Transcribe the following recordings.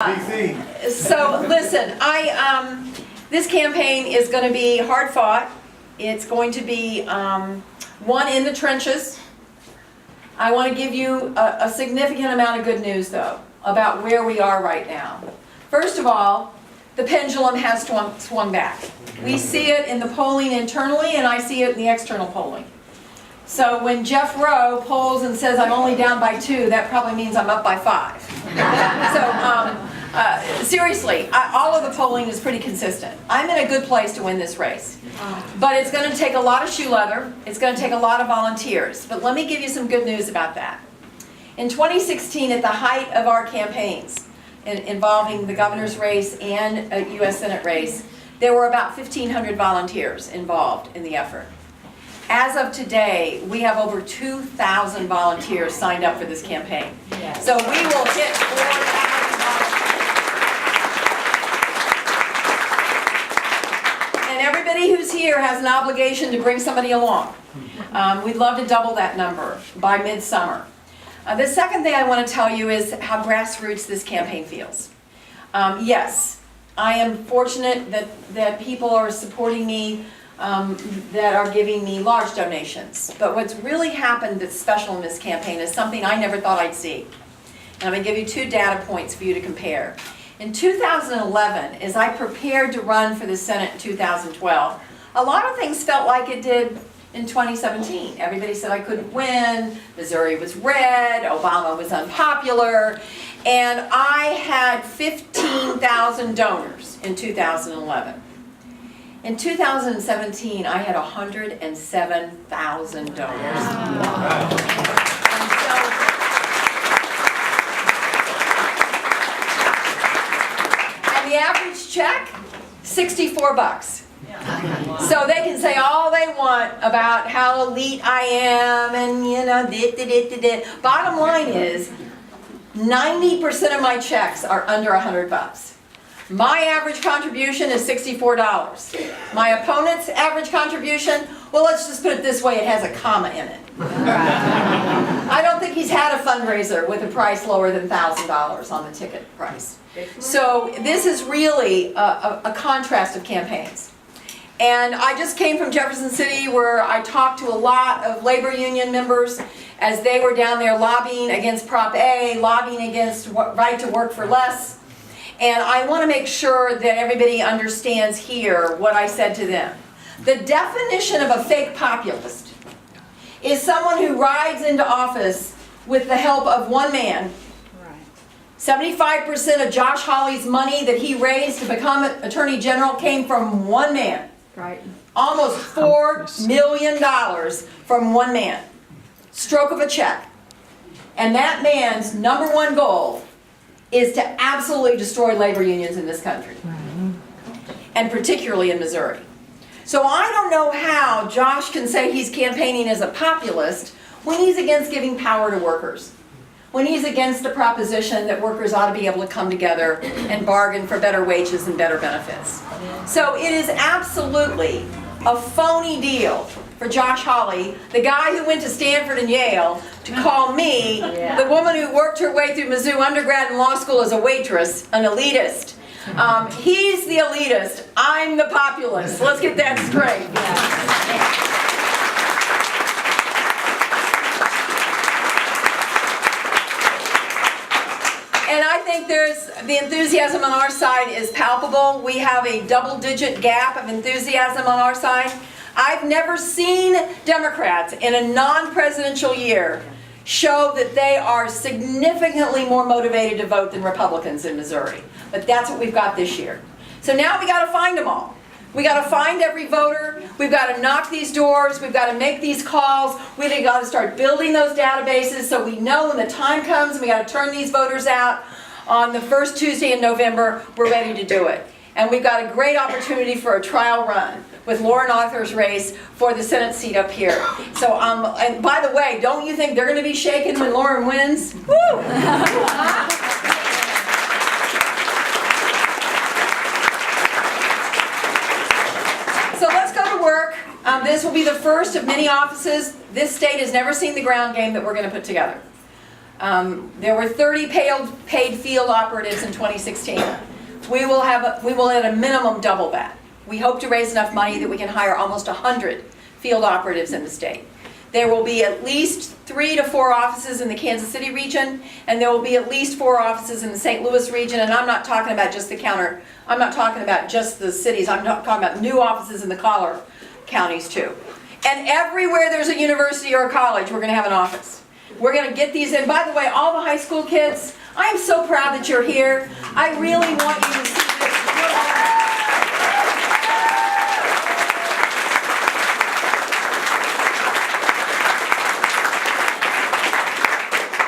So listen, this campaign is going to be hard fought. It's going to be one in the trenches. I want to give you a significant amount of good news though about where we are right now. First of all, the pendulum has swung back. We see it in the polling internally, and I see it in the external polling. So when Jeff Rowe polls and says I'm only down by 2, that probably means I'm up by 5. So seriously, all of the polling is pretty consistent. I'm in a good place to win this race. But it's going to take a lot of shoe leather. It's going to take a lot of volunteers. But let me give you some good news about that. In 2016, at the height of our campaigns involving the governor's race and a U.S. Senate race, there were about 1,500 volunteers involved in the effort. As of today, we have over 2,000 volunteers signed up for this campaign. Yes. So we will hit 4,000 volunteers. And everybody who's here has an obligation to bring somebody along. We'd love to double that number by midsummer. The second thing I want to tell you is how grassroots this campaign feels. Yes, I am fortunate that people are supporting me, that are giving me large donations. But what's really happened that's special in this campaign is something I never thought I'd see. And I'm going to give you 2 data points for you to compare. In 2011, as I prepared to run for the Senate in 2012, a lot of things felt like it did in 2017. Everybody said I couldn't win, Missouri was red, Obama was unpopular, and I had 15,000 donors in 2011. In 2017, I had 107,000 donors. Wow. And the average check, $64. So they can say all they want about how elite I am and Bottom line is, 90% of my checks are under $100. My average contribution is $64. My opponent's average contribution, well, let's just put it this way, it has a comma in it. I don't think he's had a fundraiser with a price lower than $1,000 on the ticket price. So this is really a contrast of campaigns. And I just came from Jefferson City, where I talked to a lot of labor union members as they were down there lobbying against Prop A, lobbying against right to work for less. And I want to make sure that everybody understands here what I said to them. The definition of a fake populist is someone who rides into office with the help of one man. 75% of Josh Hawley's money that he raised to become Attorney General came from one man. Right. Almost $4 million from one man. Stroke of a check. And that man's #1 goal is to absolutely destroy labor unions in this country. And particularly in Missouri. So I don't know how Josh can say he's campaigning as a populist when he's against giving power to workers. When he's against the proposition that workers ought to be able to come together and bargain for better wages and better benefits. So it is absolutely a phony deal for Josh Hawley, the guy who went to Stanford and Yale, to call me, the woman who worked her way through Mizzou undergrad and law school as a waitress, an elitist. He's the elitist, I'm the populist. Let's get that straight. And I think the enthusiasm on our side is palpable. We have a double-digit gap of enthusiasm on our side. I've never seen Democrats in a non-presidential year show that they are significantly more motivated to vote than Republicans in Missouri. But that's what we've got this year. So now we got to find them all. We got to find every voter. We've got to knock these doors. We've got to make these calls. We've got to start building those databases so we know when the time comes and we got to turn these voters out on the first Tuesday in November, we're ready to do it. And we've got a great opportunity for a trial run with Lauren Arthur's race for the Senate seat up here. So, and by the way, don't you think they're going to be shaken when Lauren wins? Woo! So let's go to work. This will be the first of many offices. This state has never seen the ground game that we're going to put together. There were 30 paid field operatives in 2016. We will at a minimum double that. We hope to raise enough money that we can hire almost 100 field operatives in the state. There will be at least 3 to 4 offices in the Kansas City region, and there will be at least 4 offices in the St. Louis region, and I'm not talking about just I'm not talking about just the cities, I'm talking about new offices in the collar counties too. And everywhere there's a university or a college, we're going to have an office. We're going to get these in. By the way, all the high school kids, I am so proud that you're here. I really want you to see this.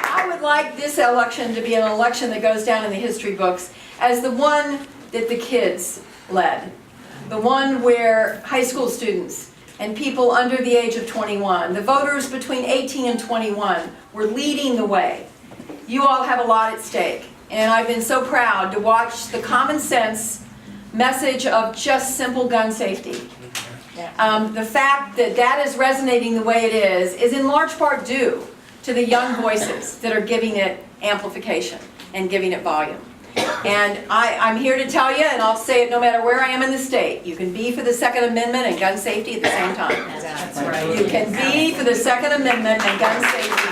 I would like this election to be an election that goes down in the history books as the one that the kids led. The one where high school students and people under the age of 21, the voters between 18 and 21, were leading the way. You all have a lot at stake, and I've been so proud to watch the common sense message of just simple gun safety. The fact that that is resonating the way it is in large part due to the young voices that are giving it amplification and giving it volume. And I'm here to tell you, and I'll say it no matter where I am in the state, you can be for the Second Amendment and gun safety at the same time. That's right. You can be for the Second Amendment and gun safety.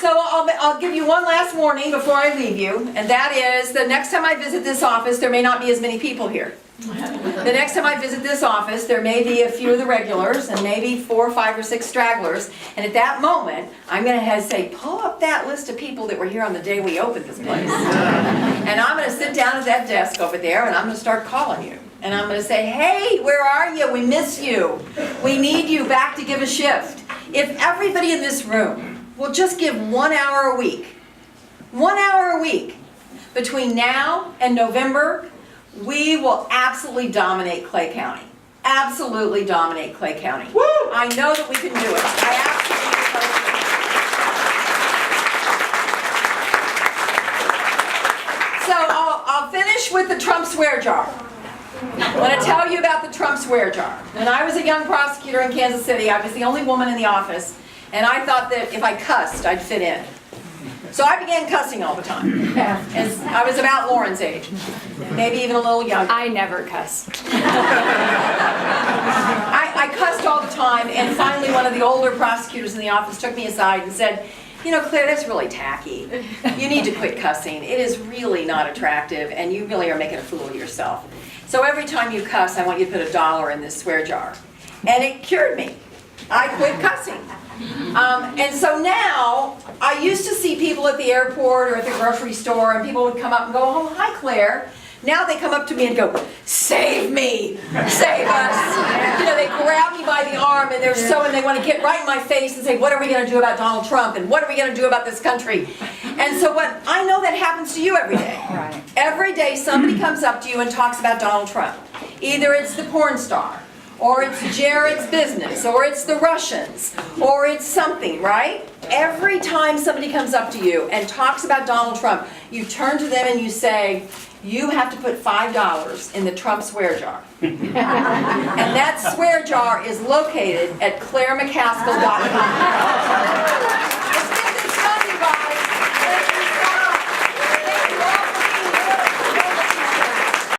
So I'll give you one last warning before I leave you, and that is the next time I visit this office, there may not be as many people here. The next time I visit this office, there may be a few of the regulars and maybe 4, 5, or 6 stragglers. And at that moment, I'm going to say, pull up that list of people that were here on the day we opened this place. And I'm going to sit down at that desk over there and I'm going to start calling you. And I'm going to say, hey, where are you? We miss you. We need you back to give a shift. If everybody in this room will just give 1 hour a week, 1 hour a week, between now and November, we will absolutely dominate Clay County. Absolutely dominate Clay County. Woo! I know that we can do it. I absolutely know. So I'll finish with the Trump swear jar. I want to tell you about the Trump swear jar. When I was a young prosecutor in Kansas City, I was the only woman in the office, and I thought that if I cussed, I'd fit in. So I began cussing all the time. As I was about Lauren's age, maybe even a little younger. I never cuss. I cussed all the time, and finally one of the older prosecutors in the office took me aside and said, you know, Claire, that's really tacky. You need to quit cussing. It is really not attractive, and you really are making a fool of yourself. So every time you cuss, I want you to put $1 in this swear jar. And it cured me. I quit cussing. And so now, I used to see people at the airport or at the grocery store, and people would come up and go, oh, hi, Claire. Now they come up to me and go, save me, save us. You know, they grab me by the arm and they want to get right in my face and say, what are we going to do about Donald Trump? And what are we going to do about this country? And so I know that happens to you every day. Right. Every day somebody comes up to you and talks about Donald Trump. Either it's the porn star, or it's Jared's business, or it's the Russians, or it's something, right? Every time somebody comes up to you and talks about Donald Trump, you turn to them and you say, you have to put $5 in the Trump swear jar. And that swear jar is located at ClaireMcCaskill.com.